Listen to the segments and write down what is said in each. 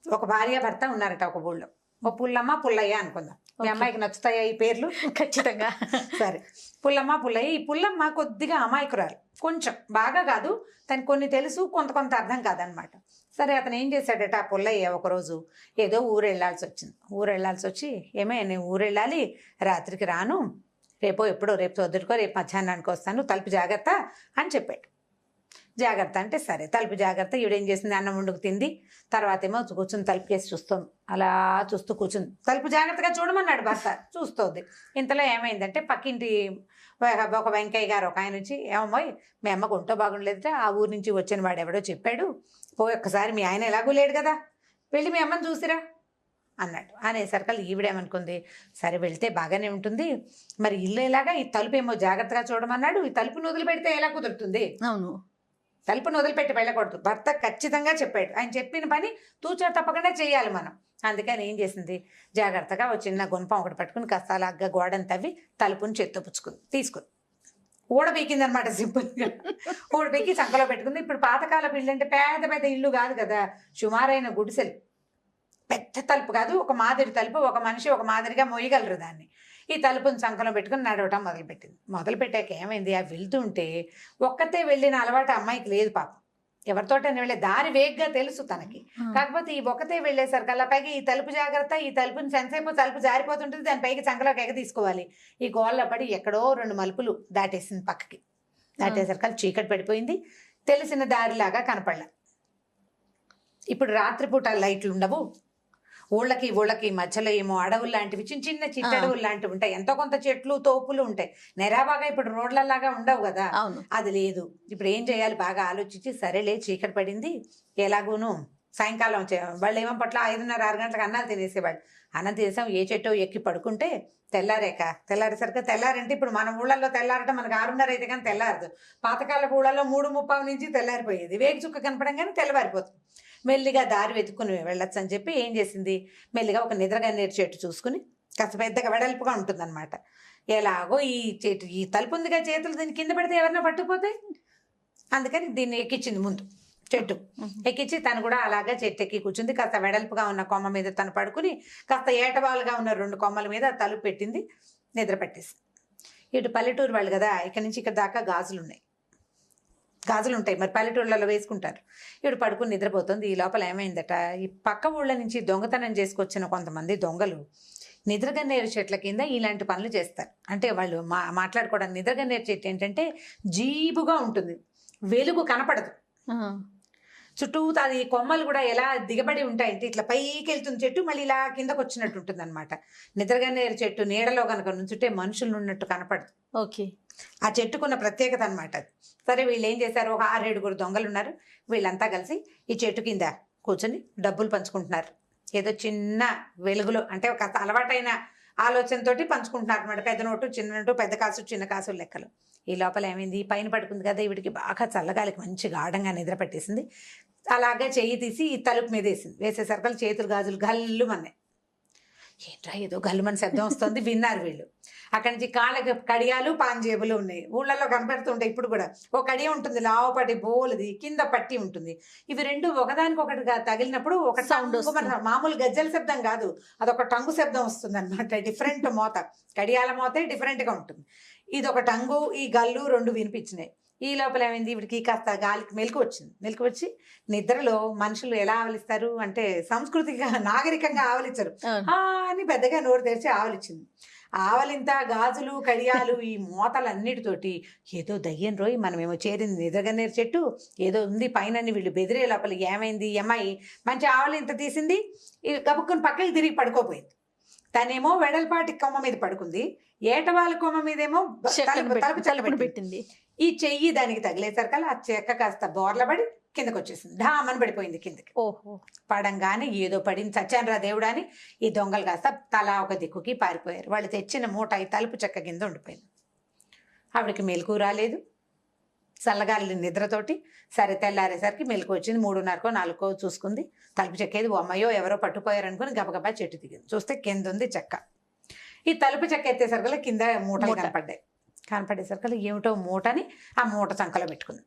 ఒక భార్య భర్త ఉన్నారట ఒక ఊళ్ళో. ఓ పుల్లమ్మ పుల్లయ్య అనుకుందాం. మీ అమ్మాయికి నచ్చుతాయా ఈ పేర్లు? ఖచ్చితంగా. సరే, పుల్లమ్మ పుల్లయ్య. ఈ పుల్లమ్మ కొద్దిగా అమాయకురాలు, కొంచెం, బాగా కాదు, తనకు కొన్ని తెలుసు, కొంత కొంత అర్థం కాదనమాట. సరే, అతను ఏం చేశాడట ఆ పుల్లయ్య ఒకరోజు ఏదో ఊరు వెళ్ళాల్సి వచ్చింది. ఊరు వెళ్ళాల్సి వచ్చి, ఏమే నేను ఊరు వెళ్ళాలి, రాత్రికి రాను, రేపు వద్దుకో, రేపు మధ్యాహ్నానికి వస్తాను, తలుపు జాగ్రత్త అని చెప్పాడు. జాగ్రత్త అంటే సరే, తలుపు జాగ్రత్త. ఈవిడేం చేసింది, అన్నం వండుకు తింది. తర్వాత ఏమో కూర్చుని తలుపు కేసి చూస్తుంది. అలా చూస్తూ కూర్చుంది. తలుపు జాగ్రత్తగా చూడమన్నాడు భర్త, చూస్తుంది. ఇంతలో ఏమైందంటే పక్కింటి ఒక వెంకయ్య గారు ఒక ఆయన నుంచి, ఏమోయ్ మీ అమ్మకు ఒంటో బాగుండలేదట, ఆ ఊరు నుంచి వచ్చిన వాడు ఎవడో చెప్పాడు, ఒక్కసారి మీ ఆయన ఎలాగూ లేడు కదా, వెళ్ళి మీ అమ్మని చూసిరా అన్నాడు. అనేసరికి ఈవిడేమనుకుంది, సరే వెళ్తే బాగానే ఉంటుంది, మరి ఇల్లు ఎలాగా, ఈ తలుపు ఏమో జాగ్రత్తగా చూడమన్నాడు, ఈ తలుపును వదిలిపెడితే ఎలా కుదురుతుంది? అవును, తలుపును వదిలిపెట్టి వెళ్ళకూడదు. భర్త ఖచ్చితంగా చెప్పాడు, ఆయన చెప్పిన పని తూచా తప్పకుండా చేయాలి మనం. అందుకని ఏం చేసింది, జాగ్రత్తగా ఒక చిన్న గుణపం ఒకటి పట్టుకుని కాస్త అలాగా గోడను తవ్వి తలుపుని చేత్తో పుచ్చుకుంది, తీసుకుంది, ఊడబీకింది అనమాట. సింపుల్గా ఊడబీకి చంకలో పెట్టుకుంది. ఇప్పుడు పాతకాలపు ఇల్లు అంటే పెద్ద పెద్ద ఇల్లు కాదు కదా, సుమారైన గుడిసెలు, పెద్ద తలుపు కాదు, ఒక మాదిరి తలుపు, ఒక మనిషి ఒక మాదిరిగా మోయగలరు దాన్ని. ఈ తలుపుని సంకలం పెట్టుకుని నడవటం మొదలుపెట్టింది. మొదలుపెట్టాక ఏమైంది, ఆ వెళ్తుంటే ఒక్కతే వెళ్ళిన అలవాటు అమ్మాయికి లేదు పాపం. ఎవరితోటని వెళ్ళే దారి వేగ్గా తెలుసు తనకి. కాకపోతే ఈ ఒక్కతే వెళ్ళేసరికి అలా పైకి ఈ తలుపు జాగ్రత్త, ఈ తలుపుని సెన్సేపు తలుపు జారిపోతుంటుంది, దాని పైకి చంకలోకి ఎగ తీసుకోవాలి. ఈ గోళ్ళ పడి ఎక్కడో 2 మలుపులు దాటేసింది పక్కకి. దాటేసరికి చీకటి పడిపోయింది, తెలిసిన దారిలాగా కనపడలే. ఇప్పుడు రాత్రిపూట లైట్లు ఉండవు, ఊళ్ళకి మధ్యలో ఏమో అడవులు లాంటివి, చిన్న చిన్న చిట్టడవులు లాంటివి ఉంటాయి, ఎంతో కొంత చెట్లు తోపులు ఉంటాయి. నెరాబాగా ఇప్పుడు రోడ్లలాగా ఉండవు కదా, అది లేదు. ఇప్పుడు ఏం చేయాలి బాగా ఆలోచించి, సరేలే చీకటి పడింది, ఎలాగూను సాయంకాలం వాళ్ళు ఏమో పట్ల 5:30, 6 గంటలకు అన్నాలు తినేసేవాళ్ళు. అన్నం తినేసాం, ఏ చెట్టో ఎక్కి పడుకుంటే తెల్లారేసరికి, తెల్లారంటే ఇప్పుడు మన ఊళ్ళల్లో తెల్లారటం మనకు 6:30 అయితే కానీ తెల్లారదు. పాతకాలపు ఊళ్ళల్లో 3:30 నుంచి తెల్లారిపోయేది. వేగి చుక్క కనపడంగానే తెల్లవారిపోతుంది. మెల్లిగా దారి వెతుక్కుని వెళ్ళొచ్చు అని చెప్పి ఏం చేసింది, మెల్లిగా ఒక నిద్రగన్నేరు చెట్టు చూసుకుని, కాస్త పెద్దగా వెడల్పుగా ఉంటుందన్నమాట. ఎలాగో ఈ తలుపు ఉందిగా, చేతులు దీన్ని కింద పెడితే ఎవరైనా పట్టుకుపోతాయి, అందుకని దీన్ని ఎక్కించింది ముందు చెట్టు. ఎక్కించి తను కూడా అలాగా చెట్టు ఎక్కి కూర్చుంది. కాస్త వెడల్పుగా ఉన్న కొమ్మ మీద తను పడుకుని, కాస్త ఏటవాలుగా ఉన్న 2 కొమ్మల మీద తలుపు పెట్టింది, నిద్ర పట్టేసి. ఇటు పల్లెటూరు వాళ్ళు కదా, ఇక్కడ నుంచి ఇక్కడ దాకా గాజులు ఉంటాయి, మరి పల్లెటూళ్ళలో వేసుకుంటారు. ఇప్పుడు పడుకుని నిద్రపోతుంది. ఈ లోపల ఏమైందట, ఈ పక్క ఊళ్ళ నుంచి దొంగతనం చేసుకొచ్చిన కొంతమంది దొంగలు నిద్రగన్నేరు చెట్ల కింద ఇలాంటి పనులు చేస్తారు. అంటే వాళ్ళు మాట్లాడుకోవడానికి, నిద్రగన్నేరు చెట్టు ఏంటంటే జీబుగా ఉంటుంది, వెలుగు కనపడదు, చుట్టూ అది కొమ్మలు కూడా ఎలా దిగబడి ఉంటాయంటే ఇట్లా పైకి వెళ్తుంది చెట్టు, మళ్ళీ ఇలా కిందకు వచ్చినట్టు ఉంటుంది అనమాట. నిద్రగన్నేరు చెట్టు నీడలో కనుక నుంచుంటే మనుషులు ఉన్నట్టు కనపడదు. ఓకే, ఆ చెట్టుకున్న ప్రత్యేకత అనమాట అది. సరే, వీళ్ళు ఏం చేశారు, ఒక 6-7 దొంగలు ఉన్నారు. వీళ్ళంతా కలిసి ఈ చెట్టు కింద కూర్చొని డబ్బులు పంచుకుంటున్నారు. ఏదో చిన్న వెలుగులో, అంటే ఒక అలవాటైన ఆలోచనతోటి పంచుకుంటున్నారు అనమాట. పెద్ద నోటు, చిన్న నోటు, పెద్ద కాసు, చిన్న కాసు లెక్కలు. ఈ లోపల ఏమైంది, పైన పడుకుంది కదా, వీడికి బాగా చల్లగాలికి మంచి గాఢంగా నిద్ర పట్టేసింది. అలాగే చెయ్యి తీసి ఈ తలుపు మీద వేసేసరికి చేతులు గాజులు గల్లుమన్నాయి. ఏంట్రా ఏదో గల్లుమని శబ్దం వస్తుంది, విన్నారు వీళ్ళు. అక్కడి నుంచి కాళ్ళకి కడియాలు, పాంజేబులు ఉన్నాయి, ఊళ్ళల్లో కనపెడుతుంటాయి ఇప్పుడు కూడా. ఒక కడియ ఉంటుంది లావుపటి బోలుది, కింద పట్టి ఉంటుంది. ఇవి 2 ఒకదానికొకటిగా తగిలినప్పుడు ఒక సౌండ్ వస్తుంది. మామూలు గజ్జల శబ్దం కాదు, అదొక టంగు శబ్దం వస్తుంది అనమాట. డిఫరెంట్ మోత, కడియాల మోతే డిఫరెంట్గా ఉంటుంది. ఇది ఒక టంగు, ఈ గల్లు 2 వినిపించినాయి. ఈ లోపల ఏమైంది, వీడికి కాస్త గాలికి మెలకు వచ్చింది. మెలకు వచ్చి, నిద్రలో మనుషులు ఎలా ఆవలిస్తారు అంటే సంస్కృతిగా నాగరికంగా ఆవలించరు, అని పెద్దగా నోరు తెరిచి ఆవలిచ్చింది. ఆవలింత, గాజులు, కడియాలు, ఈ మోతలన్నిటితోటి ఏదో దయ్యం రోయి, మనమేమో చేరింది నిద్రగన్నేరు చెట్టు, ఏదో ఉంది పైన, వీళ్ళు బెదిరే లోపల ఏమైంది, అమ్మాయి మంచి ఆవలింత తీసింది, గబుక్కుని పక్కకి తిరిగి పడుకోపోయింది. తనేమో వెడల్పాటి కొమ్మ మీద పడుకుంది, ఏటవాళ్ళ కొమ్మ మీదేమో తలుపు చల్లబడి పెట్టింది. ఈ చెయ్యి దానికి తగిలేసరికల్లా ఆ చెక్క కాస్త బోర్లబడి కిందకు వచ్చేసింది, ఢామని పడిపోయింది కిందకి. పడంగానే ఏదో పడింది, చచ్చాను రా దేవుడా అని ఈ దొంగలు కాస్త తలా ఒక దిక్కుకి పారిపోయారు. వాళ్ళు తెచ్చిన మూట ఈ తలుపు చెక్క కింద ఉండిపోయింది. ఆవిడకి మెలకు రాలేదు, చల్లగాలి నిద్రతోటి. సరే, తెల్లారేసరికి మెలకు వచ్చింది. 3:30కో 4కో చూసుకుంది, తలుపు చెక్కేది. అమ్మయ్యో ఎవరో పట్టుపోయారనుకుని గబగబా చెట్టు దిగింది. చూస్తే కింద ఉంది చెక్క. ఈ తలుపు చెక్క ఎత్తేసరికి కింద మూటలు కనపడ్డాయి. కనపడేసరికి ఏమిటో మూటని ఆ మూట చంకలో పెట్టుకుంది.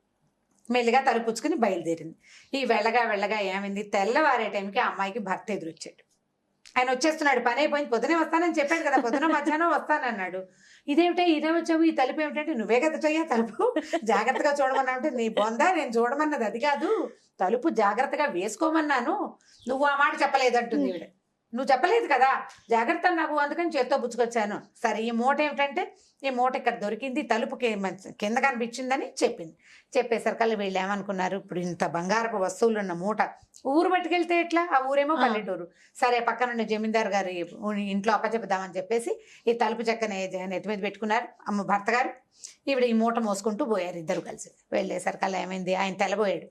మెల్లిగా తలుపుచ్చుకుని బయలుదేరింది. ఈ వెళ్ళగా ఏమైంది, తెల్లవారే టైంకి ఆ అమ్మాయికి భర్త ఎదురొచ్చాడు. ఆయన వచ్చేస్తున్నాడు, పని అయిపోయింది, పొద్దునే వస్తానని చెప్పాడు కదా, పొద్దున మధ్యాహ్నం వస్తానన్నాడు. ఇదేమిటే ఇదే వచ్చావు, ఈ తలుపు ఏమిటంటే, నువ్వే కదటయ్యా తలుపు జాగ్రత్తగా చూడమన్నా అంటే, నీ బొందా నేను చూడమన్నది అది కాదు, తలుపు జాగ్రత్తగా వేసుకోమన్నాను, నువ్వు ఆ మాట చెప్పలేదంటుంది ఈవిడ. నువ్వు చెప్పలేదు కదా, జాగ్రత్త నాకు, అందుకని చేత్తో పుచ్చుకొచ్చాను. సరే ఈ మూట ఏమిటంటే, ఈ మూట ఇక్కడ దొరికింది, తలుపుకి కింద కనిపించిందని చెప్పింది. చెప్పేసరికల్లా వీళ్ళు ఏమనుకున్నారు, ఇప్పుడు ఇంత బంగారపు వస్తువులు ఉన్న మూట ఊరు పట్టుకెళ్తే ఎట్లా, ఆ ఊరేమో పల్లెటూరు. సరే పక్కనున్న జమీందారు గారి ఇంట్లో అప్పచెప్పుదామని చెప్పేసి ఈ తలుపు చెక్కని నెత్తి మీద పెట్టుకున్నారు భర్త గారు. ఈవిడ ఈ మూట మోసుకుంటూ పోయారు ఇద్దరు కలిసి. వెళ్ళేసరికల్లా ఏమైంది, ఆయన తెల్లబోయాడు.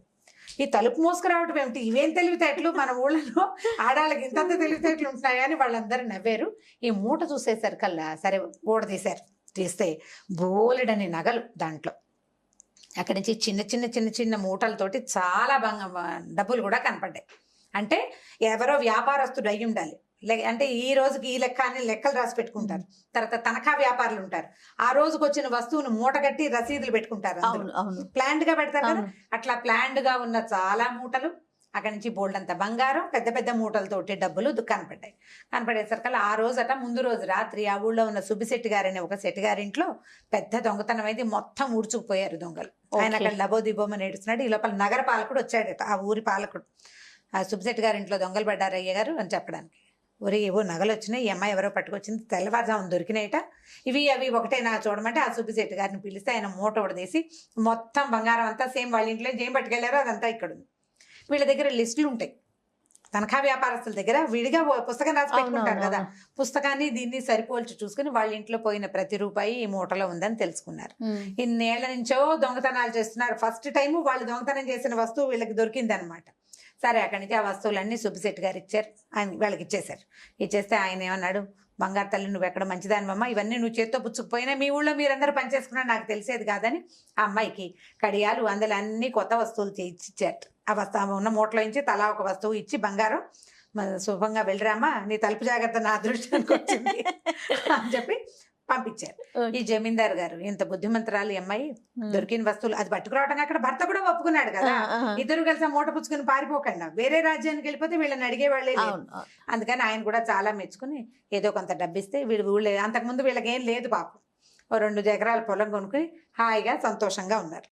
ఈ తలుపు మోసుకురావటం ఏమిటి, ఇవేం తెలివితేటలు, మన ఊళ్ళలో ఆడాళ్ళకి ఇంతంత తెలివితేటలు ఉంటున్నాయా అని వాళ్ళందరూ నవ్వారు. ఈ మూట చూసేసరికల్లా సరే గోడ తీశారు. తీస్తే బోలెడని నగలు దాంట్లో. అక్కడి నుంచి చిన్న మూటలతోటి చాలా డబ్బులు కూడా కనపడ్డాయి. అంటే ఎవరో వ్యాపారస్తుడు అయి ఉండాలి. అంటే ఈ రోజుకి ఈ లెక్క అని లెక్కలు రాసి పెట్టుకుంటారు. తర్వాత తనఖా వ్యాపారులు ఉంటారు, ఆ రోజుకి వచ్చిన వస్తువును మూటగట్టి రసీదులు పెట్టుకుంటారు, ప్లాండ్ గా పెడతారు కదా. అట్లా ప్లాండ్ గా ఉన్న చాలా మూటలు, అక్కడి నుంచి బోల్డంత బంగారం, పెద్ద పెద్ద మూటలతోటి డబ్బులు కనపడ్డాయి. కనపడేసరికల్లా ఆ రోజట ముందు రోజు రాత్రి ఆ ఊళ్ళో ఉన్న సుబ్బిశెట్టి గారని ఒక శెట్టి గారింట్లో పెద్ద దొంగతనం అయితే మొత్తం ఊడ్చుకుపోయారు దొంగలు. ఆయన అక్కడ లబోదిబోమని ఏడుస్తున్నాడు. ఈ లోపల నగర పాలకుడు వచ్చాడట, ఆ ఊరి పాలకుడు. ఆ సుబ్బిశెట్టి గారింట్లో దొంగలు పడ్డారు అయ్య గారు అని చెప్పడానికి. ఒరే ఏవో నగలు వచ్చినాయి, ఈ అమ్మాయి ఎవరో పట్టుకొచ్చింది, తెల్లవారుజామున దొరికినాయట, ఇవి అవి ఒకటేనా చూడమంటే ఆ సుబ్బిశెట్టి గారిని పిలిస్తే ఆయన మూట ఉడదీసి మొత్తం బంగారం అంతా సేమ్ వాళ్ళ ఇంట్లో ఏం పట్టుకెళ్లారో అదంతా ఇక్కడ ఉంది. వీళ్ళ దగ్గర లిస్టులు ఉంటాయి, తనఖా వ్యాపారస్తుల దగ్గర విడిగా పుస్తకం రాసి పెట్టుకుంటారు కదా, పుస్తకాన్ని దీన్ని సరిపోల్చి చూసుకుని వాళ్ళ ఇంట్లో పోయిన ప్రతి రూపాయి ఈ మూటలో ఉందని తెలుసుకున్నారు. ఇన్నేళ్ల నుంచో దొంగతనాలు చేస్తున్నారు. ఫస్ట్ టైం వాళ్ళు దొంగతనం చేసిన వస్తువు వీళ్ళకి దొరికింది అనమాట. సరే అక్కడి నుంచి ఆ వస్తువులన్నీ సుబ్బిశెట్టి గారు ఇచ్చారు, ఆయన వాళ్ళకి ఇచ్చేశారు. ఇచ్చేస్తే ఆయన ఏమన్నాడు, బంగారు తల్లి నువ్వు ఎక్కడ మంచిదానివమ్మ, ఇవన్నీ నువ్వు చేత్తో పుచ్చుకుపోయినా మీ ఊళ్ళో మీరందరూ పనిచేసుకున్నా నాకు తెలిసేది కాదని ఆ అమ్మాయికి కడియాలు అందులో అన్ని కొత్త వస్తువులు ఇచ్చారు. ఆ వస్తువు ఉన్న మూటలో నుంచి తలా ఒక వస్తువు ఇచ్చి, బంగారం శుభంగా వెళ్ళిరామ్మా, నీ తలుపు జాగ్రత్త నా అదృష్టానికి వచ్చింది అని చెప్పి పంపించారు. ఈ జమీందారు గారు ఇంత బుద్ధిమంతరాలు అమ్మాయి, దొరికిన వస్తువులు అది పట్టుకురావటం, అక్కడ భర్త కూడా ఒప్పుకున్నాడు కదా, ఇద్దరు కలిసి మూట పుచ్చుకుని పారిపోకుండా వేరే రాజ్యానికి వెళ్ళిపోతే వీళ్ళని అడిగేవాళ్ళే లేదు. అందుకని ఆయన కూడా చాలా మెచ్చుకుని ఏదో కొంత డబ్బిస్తే వీళ్ళు ఊళ్ళో అంతకుముందు వీళ్ళకి ఏం లేదు పాపం, 2 ఎకరాల పొలం కొనుక్కుని హాయిగా సంతోషంగా ఉన్నారు.